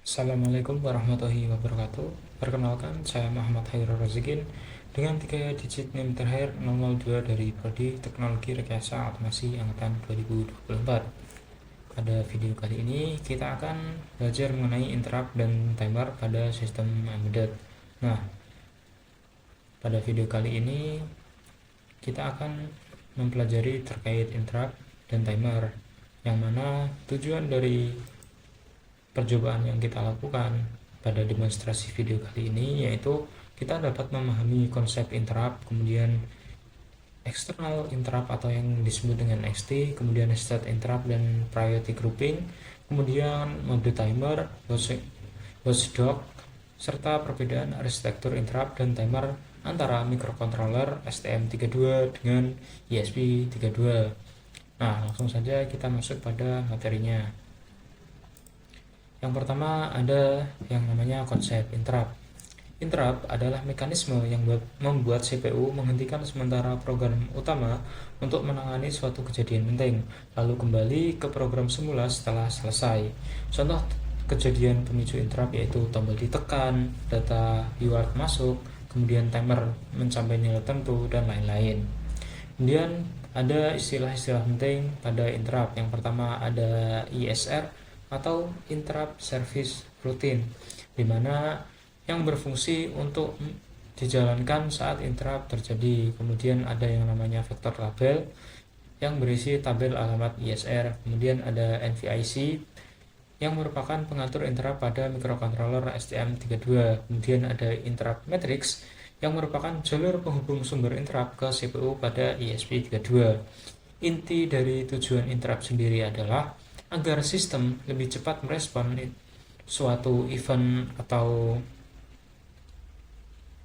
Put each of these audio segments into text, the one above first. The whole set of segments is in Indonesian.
Assalamualaikum warahmatullahi wabarakatuh. Perkenalkan, saya Muhammad Hairul Razikin dengan 3 digit NIM terakhir 002 dari Prodi Teknologi Rekayasa Otomasi Angkatan 2024. Pada video kali ini kita akan belajar mengenai interrupt dan timer pada sistem embedded. Nah, pada video kali ini kita akan mempelajari terkait interrupt dan timer, yang mana tujuan dari percobaan yang kita lakukan pada demonstrasi video kali ini yaitu kita dapat memahami konsep interrupt, kemudian external interrupt atau yang disebut dengan XT, kemudian state interrupt dan priority grouping, kemudian mode timer, watchdog, serta perbedaan arsitektur interrupt dan timer antara microcontroller STM32 dengan ESP32. Nah, langsung saja kita masuk pada materinya. Yang pertama ada yang namanya konsep interrupt. Interrupt adalah mekanisme yang membuat CPU menghentikan sementara program utama untuk menangani suatu kejadian penting, lalu kembali ke program semula setelah selesai. Contoh kejadian pemicu interrupt yaitu tombol ditekan, data UART masuk, kemudian timer mencapai nilai tertentu, dan lain-lain. Kemudian ada istilah-istilah penting pada interrupt. Yang pertama ada ISR atau Interrupt Service Routine, di mana yang berfungsi untuk dijalankan saat interrupt terjadi. Kemudian ada yang namanya vektor tabel yang berisi tabel alamat ISR. Kemudian ada NVIC yang merupakan pengatur interrupt pada microcontroller STM32. Kemudian ada interrupt matrix yang merupakan jalur penghubung sumber interrupt ke CPU pada ESP32. Inti dari tujuan interrupt sendiri adalah agar sistem lebih cepat merespon suatu event atau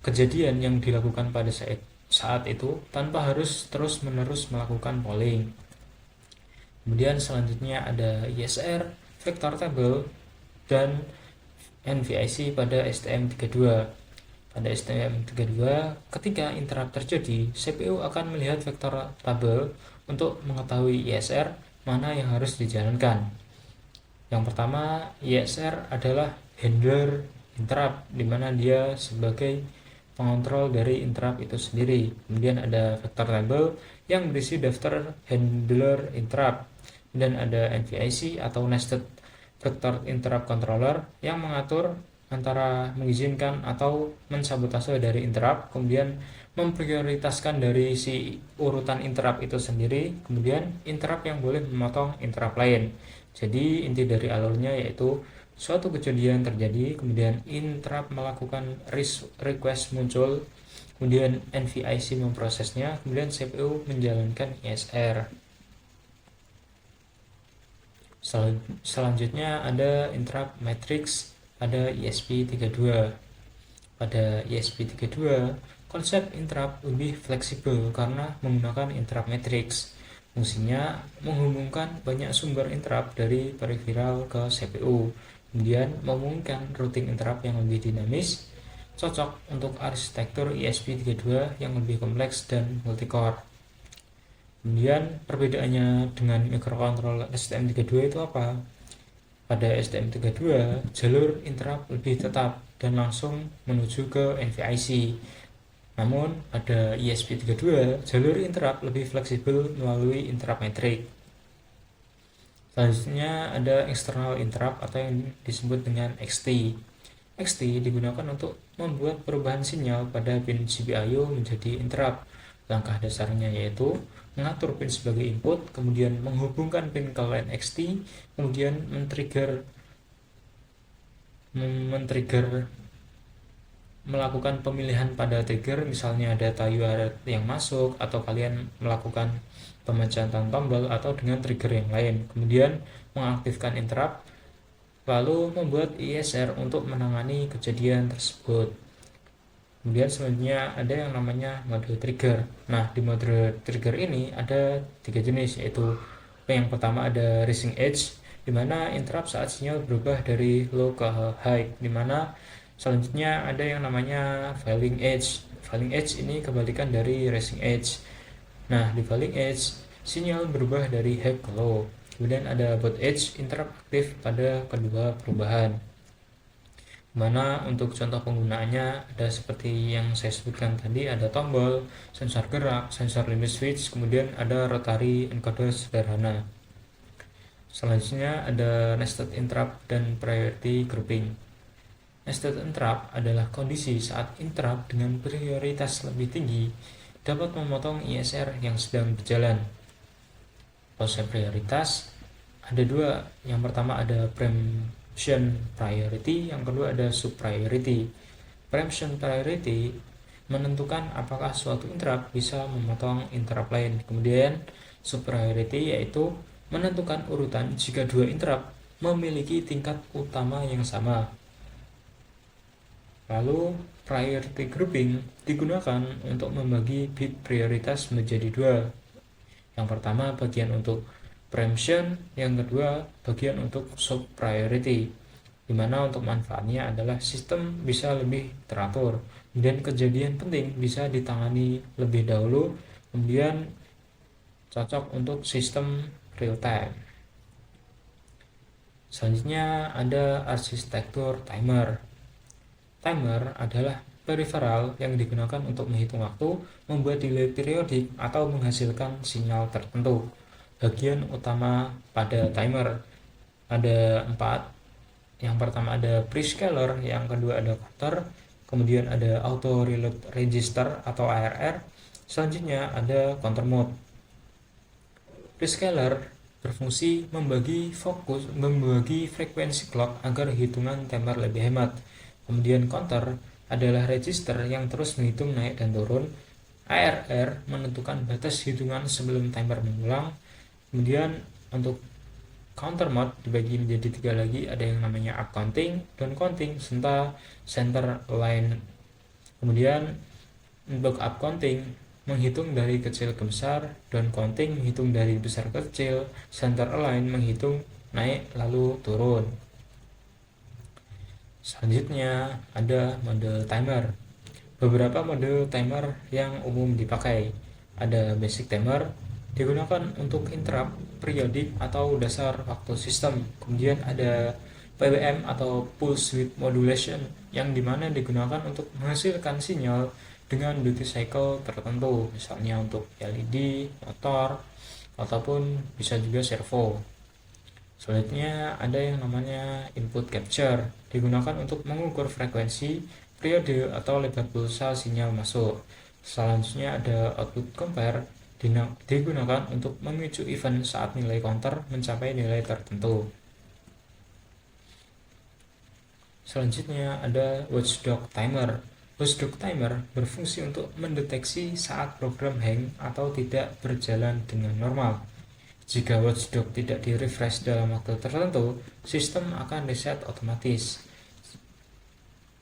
kejadian yang dilakukan pada saat itu tanpa harus terus-menerus melakukan polling. Kemudian selanjutnya ada ISR, vector table, dan NVIC pada STM32. Pada STM32, ketika interrupt terjadi, CPU akan melihat vektor tabel untuk mengetahui ISR mana yang harus dijalankan. Yang pertama, ISR adalah handler interrupt, di mana dia sebagai pengontrol dari interrupt itu sendiri. Kemudian ada vector table yang berisi daftar handler interrupt. Dan ada NVIC atau Nested Vector Interrupt Controller yang mengatur antara mengizinkan atau mensabotase dari interrupt, kemudian memprioritaskan dari si urutan interrupt itu sendiri, kemudian interrupt yang boleh memotong interrupt lain. Jadi inti dari alurnya yaitu suatu kejadian terjadi, kemudian interrupt melakukan request muncul, kemudian NVIC memprosesnya, kemudian CPU menjalankan ISR. Selanjutnya ada interrupt matrix pada ESP32. Pada ESP32, konsep interrupt lebih fleksibel karena menggunakan interrupt matrix. Fungsinya menghubungkan banyak sumber interrupt dari peripheral ke CPU, kemudian memungkinkan routing interrupt yang lebih dinamis, cocok untuk arsitektur ESP32 yang lebih kompleks dan multicore. Kemudian perbedaannya dengan microcontroller STM32 itu apa? Pada STM32, jalur interrupt lebih tetap dan langsung menuju ke NVIC. Namun pada ESP32, jalur interrupt lebih fleksibel melalui interrupt matrix. Selanjutnya ada external interrupt atau yang disebut dengan XT. XT digunakan untuk membuat perubahan sinyal pada pin GPIO menjadi interrupt. Langkah dasarnya yaitu mengatur pin sebagai input, kemudian menghubungkan pin ke line XT, kemudian men-trigger melakukan pemilihan pada trigger, misalnya data UART yang masuk, atau kalian melakukan pemecahan tombol atau dengan trigger yang lain, kemudian mengaktifkan interrupt, lalu membuat ISR untuk menangani kejadian tersebut. Kemudian selanjutnya ada yang namanya mode trigger. Nah, di mode trigger ini ada 3 jenis, yaitu yang pertama ada rising edge, di mana interrupt saat sinyal berubah dari low ke high, di mana selanjutnya ada yang namanya falling edge. Falling edge ini kebalikan dari rising edge. Nah, di falling edge sinyal berubah dari high ke low. Kemudian ada both edge interrupt aktif pada kedua perubahan. Mana untuk contoh penggunaannya ada seperti yang saya sebutkan tadi, ada tombol, sensor gerak, sensor limit switch, kemudian ada rotary encoder sederhana. Selanjutnya ada nested interrupt dan priority grouping. Nested interrupt adalah kondisi saat interrupt dengan prioritas lebih tinggi dapat memotong ISR yang sedang berjalan. Konsep prioritas ada dua. Yang pertama ada preemption priority, yang kedua ada sub priority. Preemption priority menentukan apakah suatu interrupt bisa memotong interrupt lain. Kemudian sub priority yaitu menentukan urutan jika dua interrupt memiliki tingkat utama yang sama. Lalu priority grouping digunakan untuk membagi bit prioritas menjadi dua. Yang pertama bagian untuk preemption, yang kedua bagian untuk sub priority, di mana untuk manfaatnya adalah sistem bisa lebih teratur, kemudian kejadian penting bisa ditangani lebih dahulu, kemudian cocok untuk sistem real time. Selanjutnya ada arsitektur timer. Timer adalah peripheral yang digunakan untuk menghitung waktu, membuat delay periodik, atau menghasilkan sinyal tertentu. Bagian utama pada timer ada 4. Yang pertama ada prescaler, yang kedua ada counter, kemudian ada auto reload register atau ARR, selanjutnya ada counter mode. Prescaler berfungsi membagi frekuensi clock agar hitungan timer lebih hemat. Kemudian counter adalah register yang terus menghitung naik dan turun. ARR menentukan batas hitungan sebelum timer mengulang. Kemudian untuk counter mode dibagi menjadi 3 lagi, ada yang namanya up counting, down counting, serta center align. Kemudian untuk up counting menghitung dari kecil ke besar, down counting menghitung dari besar ke kecil, center align menghitung naik lalu turun. Selanjutnya ada mode timer. Beberapa mode timer yang umum dipakai. Ada basic timer, digunakan untuk interrupt periodik atau dasar waktu sistem. Kemudian ada PWM atau pulse width modulation, yang dimana digunakan untuk menghasilkan sinyal dengan duty cycle tertentu, misalnya untuk LED, motor, ataupun bisa juga servo. Selanjutnya ada yang namanya input capture, digunakan untuk mengukur frekuensi, periode, atau lebar pulsa sinyal masuk. Selanjutnya ada output compare, digunakan untuk memicu event saat nilai counter mencapai nilai tertentu. Selanjutnya ada watchdog timer. Watchdog timer berfungsi untuk mendeteksi saat program hang atau tidak berjalan dengan normal. Jika watchdog tidak di-refresh dalam waktu tertentu, sistem akan reset otomatis.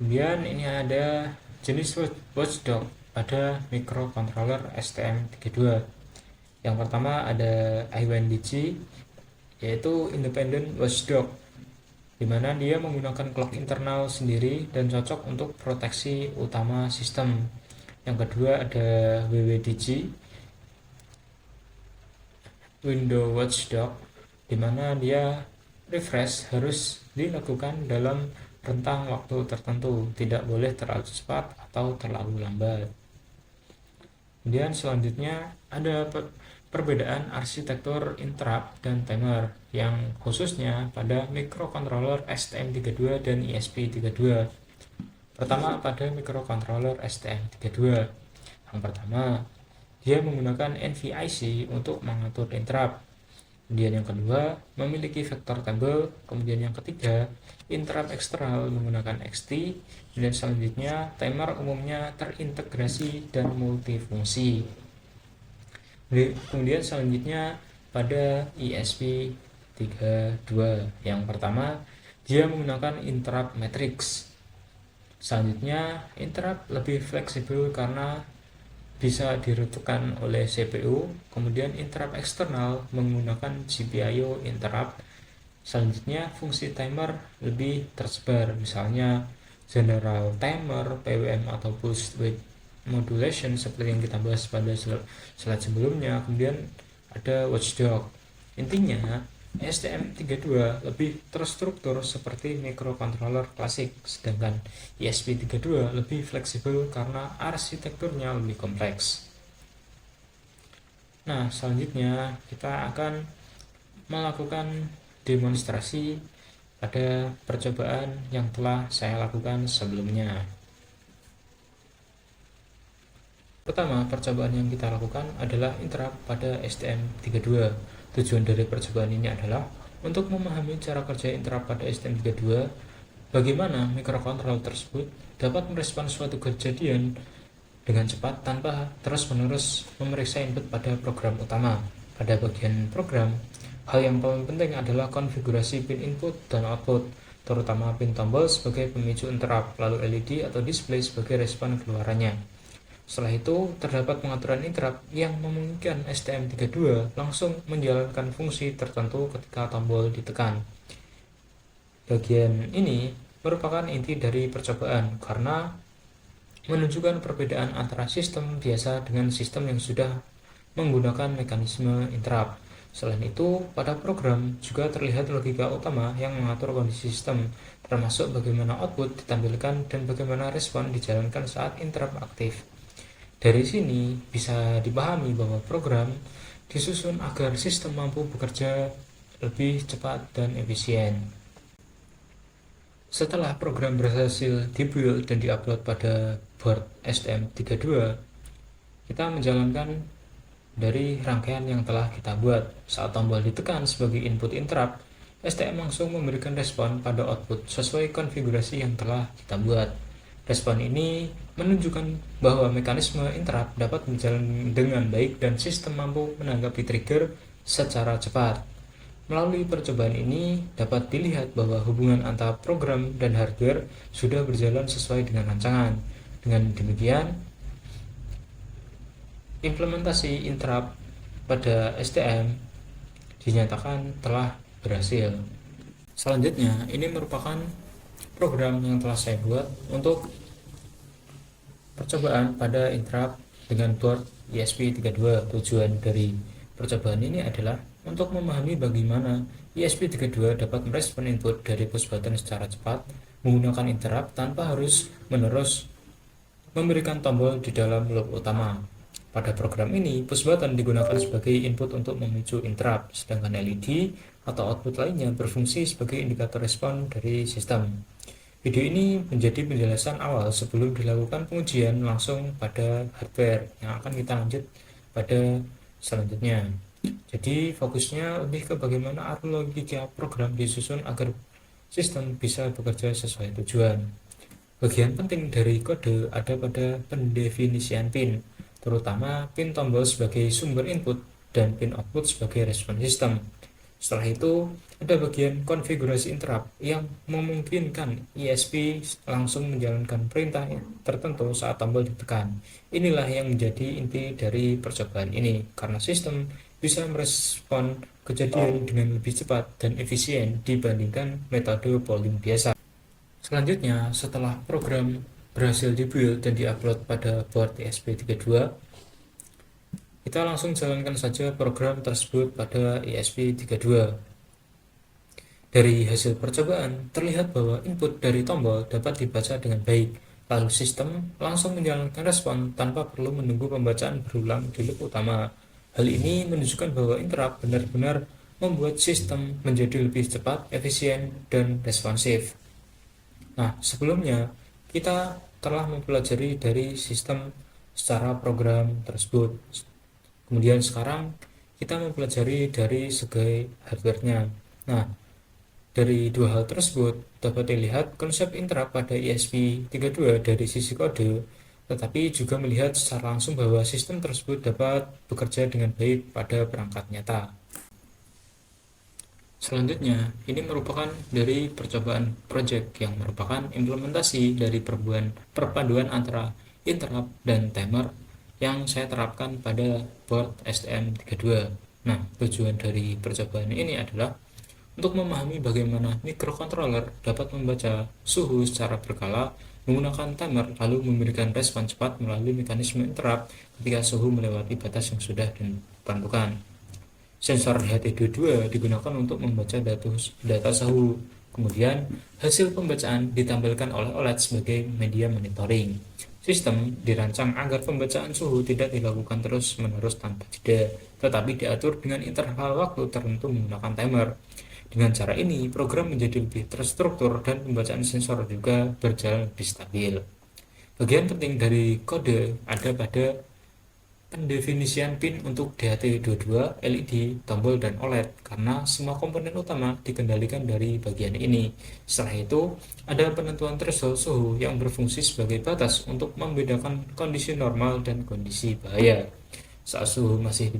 Kemudian ini ada jenis watchdog pada microcontroller STM32. Yang pertama ada I1DG, yaitu independent watchdog, di mana dia menggunakan clock internal sendiri dan cocok untuk proteksi utama sistem. Yang kedua ada WWDG, window watchdog, di mana dia refresh harus dilakukan dalam rentang waktu tertentu, tidak boleh terlalu cepat atau terlalu lambat. Kemudian selanjutnya ada perbedaan arsitektur interrupt dan timer yang khususnya pada microcontroller STM32 dan ESP32. Pertama pada microcontroller STM32. Yang pertama, dia menggunakan NVIC untuk mengatur interrupt. Kemudian yang kedua, memiliki vector table. Kemudian yang ketiga, interrupt eksternal menggunakan XT. Dan selanjutnya, timer umumnya terintegrasi dan multifungsi. Kemudian selanjutnya pada ESP32. Yang pertama, dia menggunakan interrupt matrix. Selanjutnya, interrupt lebih fleksibel karena bisa diruntuhkan oleh CPU. Kemudian interrupt eksternal menggunakan GPIO interrupt. Selanjutnya fungsi timer lebih tersebar, misalnya general timer, PWM atau pulse width modulation seperti yang kita bahas pada slide sebelumnya. Kemudian ada watchdog. Intinya STM32 lebih terstruktur seperti microcontroller klasik, sedangkan ESP32 lebih fleksibel karena arsitekturnya lebih kompleks. Nah, selanjutnya kita akan melakukan demonstrasi pada percobaan yang telah saya lakukan sebelumnya. Pertama, percobaan yang kita lakukan adalah interrupt pada STM32. Tujuan dari percobaan ini adalah untuk memahami cara kerja interrupt pada STM32, bagaimana mikrokontroller tersebut dapat merespons suatu kejadian dengan cepat tanpa terus-menerus memeriksa input pada program utama. Pada bagian program, hal yang paling penting adalah konfigurasi pin input dan output, terutama pin tombol sebagai pemicu interrupt, lalu LED atau display sebagai respon keluarannya. Setelah itu, terdapat pengaturan interrupt yang memungkinkan STM32 langsung menjalankan fungsi tertentu ketika tombol ditekan. Bagian ini merupakan inti dari percobaan karena menunjukkan perbedaan antara sistem biasa dengan sistem yang sudah menggunakan mekanisme interrupt. Selain itu, pada program juga terlihat logika utama yang mengatur kondisi sistem, termasuk bagaimana output ditampilkan dan bagaimana respon dijalankan saat interrupt aktif. Dari sini bisa dipahami bahwa program disusun agar sistem mampu bekerja lebih cepat dan efisien. Setelah program berhasil dibuild dan diupload pada board STM32, kita menjalankan dari rangkaian yang telah kita buat. Saat tombol ditekan sebagai input interrupt, STM langsung memberikan respon pada output sesuai konfigurasi yang telah kita buat. Respon ini menunjukkan bahwa mekanisme interrupt dapat berjalan dengan baik dan sistem mampu menanggapi trigger secara cepat. Melalui percobaan ini dapat dilihat bahwa hubungan antara program dan hardware sudah berjalan sesuai dengan rancangan. Dengan demikian, implementasi interrupt pada STM dinyatakan telah berhasil. Selanjutnya, ini merupakan program yang telah saya buat untuk percobaan pada interrupt dengan board ESP32. Tujuan dari percobaan ini adalah untuk memahami bagaimana ESP32 dapat merespon input dari push button secara cepat menggunakan interrupt tanpa harus menerus memberikan tombol di dalam loop utama. Pada program ini, push button digunakan sebagai input untuk memicu interrupt, sedangkan LED atau output lainnya berfungsi sebagai indikator respon dari sistem. Video ini menjadi penjelasan awal sebelum dilakukan pengujian langsung pada hardware yang akan kita lanjut pada selanjutnya. Jadi fokusnya lebih ke bagaimana alur logika program disusun agar sistem bisa bekerja sesuai tujuan. Bagian penting dari kode ada pada pendefinisian pin, terutama pin tombol sebagai sumber input dan pin output sebagai respon sistem. Setelah itu, ada bagian konfigurasi interrupt yang memungkinkan ESP langsung menjalankan perintah tertentu saat tombol ditekan. Inilah yang menjadi inti dari percobaan ini, karena sistem bisa merespon kejadian dengan lebih cepat dan efisien dibandingkan metode polling biasa. Selanjutnya, setelah program berhasil dibuild dan diupload pada board ESP32, kita langsung jalankan saja program tersebut pada ESP32. Dari hasil percobaan, terlihat bahwa input dari tombol dapat dibaca dengan baik, lalu sistem langsung menjalankan respon tanpa perlu menunggu pembacaan berulang di loop utama. Hal ini menunjukkan bahwa interrupt benar-benar membuat sistem menjadi lebih cepat, efisien, dan responsif. Nah, sebelumnya kita telah mempelajari dari sistem secara program tersebut. Kemudian sekarang kita mempelajari dari segi hardware-nya. Nah, dari dua hal tersebut dapat dilihat konsep interrupt pada ESP32 dari sisi kode, tetapi juga melihat secara langsung bahwa sistem tersebut dapat bekerja dengan baik pada perangkat nyata. Selanjutnya, ini merupakan dari percobaan project yang merupakan implementasi dari perpaduan antara interrupt dan timer yang saya terapkan pada board STM32. Nah, tujuan dari percobaan ini adalah untuk memahami bagaimana mikrokontroler dapat membaca suhu secara berkala menggunakan timer lalu memberikan respon cepat melalui mekanisme interrupt ketika suhu melewati batas yang sudah ditentukan. Sensor HT22 digunakan untuk membaca data suhu. Kemudian, hasil pembacaan ditampilkan oleh OLED sebagai media monitoring. Sistem dirancang agar pembacaan suhu tidak dilakukan terus-menerus tanpa jeda, tetapi diatur dengan interval waktu tertentu menggunakan timer. Dengan cara ini, program menjadi lebih terstruktur dan pembacaan sensor juga berjalan lebih stabil. Bagian penting dari kode ada pada pendefinisian pin untuk DHT22, LED, tombol, dan OLED karena semua komponen utama dikendalikan dari bagian ini. Setelah itu, ada penentuan threshold suhu yang berfungsi sebagai batas untuk membedakan kondisi normal dan kondisi bahaya. Saat suhu masih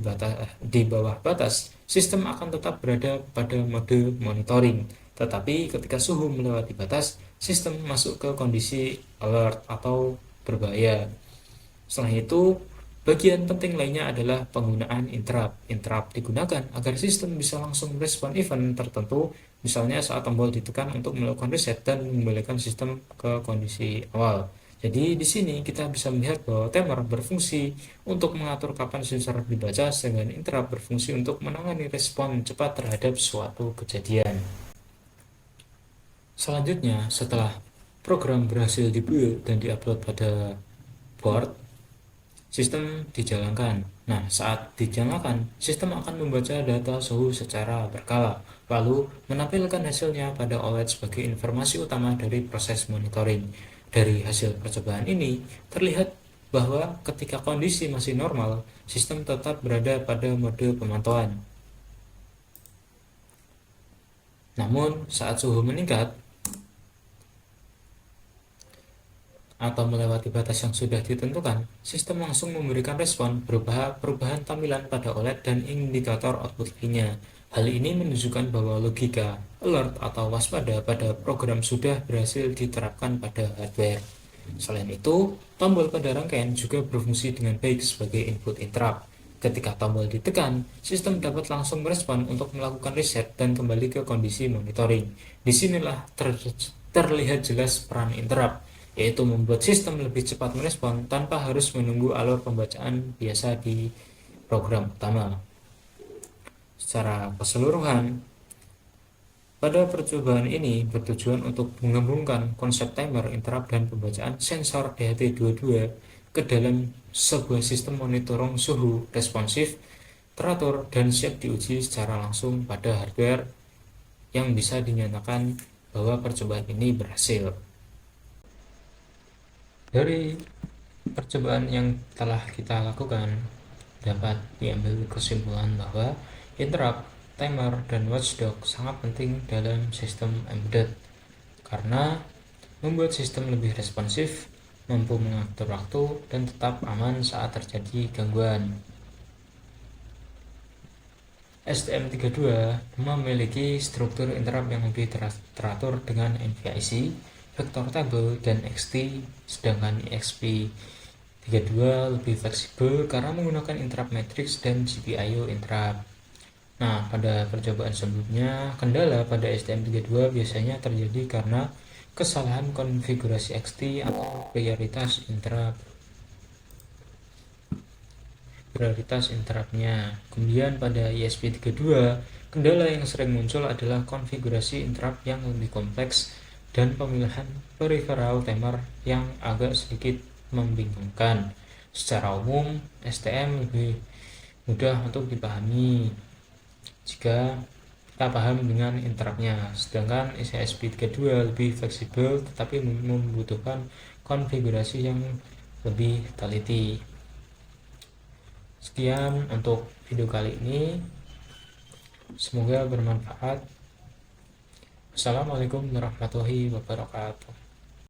di bawah batas, sistem akan tetap berada pada mode monitoring. Tetapi ketika suhu melewati batas, sistem masuk ke kondisi alert atau berbahaya. Setelah itu, bagian penting lainnya adalah penggunaan interrupt. Interrupt digunakan agar sistem bisa langsung respon event tertentu, misalnya saat tombol ditekan untuk melakukan reset dan mengembalikan sistem ke kondisi awal. Jadi di sini kita bisa melihat bahwa timer berfungsi untuk mengatur kapan sensor dibaca, sedangkan interrupt berfungsi untuk menangani respon cepat terhadap suatu kejadian. Selanjutnya, setelah program berhasil dibuild dan diupload pada board, sistem dijalankan. Nah, saat dijalankan, sistem akan membaca data suhu secara berkala, lalu menampilkan hasilnya pada OLED sebagai informasi utama dari proses monitoring. Dari hasil percobaan ini, terlihat bahwa ketika kondisi masih normal, sistem tetap berada pada mode pemantauan. Namun, saat suhu meningkat atau melewati batas yang sudah ditentukan, sistem langsung memberikan respon berupa perubahan tampilan pada OLED dan indikator output lainnya. Hal ini menunjukkan bahwa logika, alert, atau waspada pada program sudah berhasil diterapkan pada hardware. Selain itu, tombol pada rangkaian juga berfungsi dengan baik sebagai input interrupt. Ketika tombol ditekan, sistem dapat langsung merespon untuk melakukan reset dan kembali ke kondisi monitoring. Disinilah terlihat jelas peran interrupt, yaitu membuat sistem lebih cepat merespon tanpa harus menunggu alur pembacaan biasa di program utama. Secara keseluruhan, pada percobaan ini bertujuan untuk menggabungkan konsep timer, interrupt, dan pembacaan sensor DHT22 ke dalam sebuah sistem monitoring suhu responsif, teratur, dan siap diuji secara langsung pada hardware yang bisa dinyatakan bahwa percobaan ini berhasil. Dari percobaan yang telah kita lakukan, dapat diambil kesimpulan bahwa interrupt, timer, dan watchdog sangat penting dalam sistem embedded karena membuat sistem lebih responsif, mampu mengatur waktu, dan tetap aman saat terjadi gangguan. STM32 memiliki struktur interrupt yang lebih teratur dengan NVIC, vector table, dan XT, sedangkan EXP32 lebih fleksibel karena menggunakan interrupt matrix dan GPIO interrupt. Nah, pada percobaan sebelumnya, kendala pada STM32 biasanya terjadi karena kesalahan konfigurasi XT atau prioritas interrupt-nya. Kemudian pada ESP32, kendala yang sering muncul adalah konfigurasi interrupt yang lebih kompleks dan pemilihan peripheral timer yang agak sedikit membingungkan. Secara umum, STM lebih mudah untuk dipahami jika kita paham dengan interrupt-nya, sedangkan ESP32 lebih fleksibel tetapi membutuhkan konfigurasi yang lebih teliti. Sekian untuk video kali ini, semoga bermanfaat. Assalamualaikum warahmatullahi wabarakatuh.